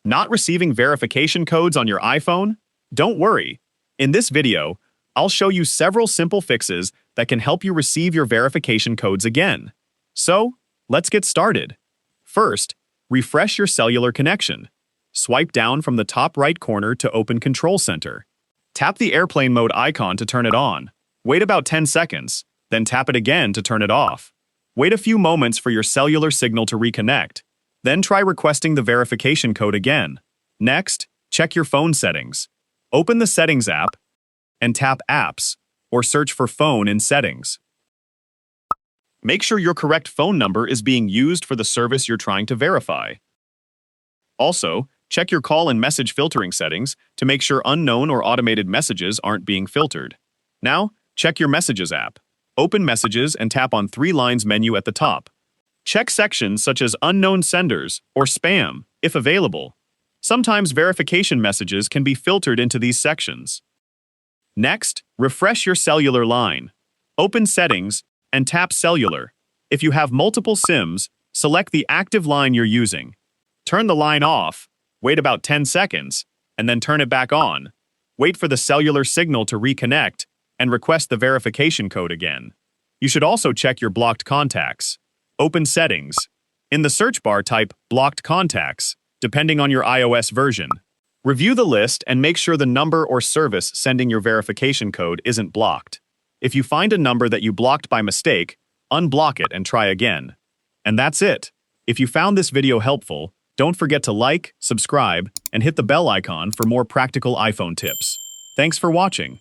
Not receiving verification codes on your iPhone? Don't worry. In this video, I'll show you several simple fixes that can help you receive your verification codes again. So, let's get started. First, refresh your cellular connection. Swipe down from the top right corner to open Control Center. Tap the airplane mode icon to turn it on. Wait about 10 seconds, then tap it again to turn it off. Wait a few moments for your cellular signal to reconnect. Then try requesting the verification code again. Next, check your phone settings. Open the Settings app and tap Apps, or search for Phone in Settings. Make sure your correct phone number is being used for the service you're trying to verify. Also, check your call and message filtering settings to make sure unknown or automated messages aren't being filtered. Now, check your Messages app. Open Messages and tap on 3 lines menu at the top. Check sections such as Unknown Senders or Spam, if available. Sometimes verification messages can be filtered into these sections. Next, refresh your cellular line. Open Settings and tap Cellular. If you have multiple SIMs, select the active line you're using. Turn the line off, wait about 10 seconds, and then turn it back on. Wait for the cellular signal to reconnect and request the verification code again. You should also check your blocked contacts. Open Settings. In the search bar, type Blocked Contacts, depending on your iOS version. Review the list and make sure the number or service sending your verification code isn't blocked. If you find a number that you blocked by mistake, unblock it and try again. And that's it. If you found this video helpful, don't forget to like, subscribe, and hit the bell icon for more practical iPhone tips. Thanks for watching.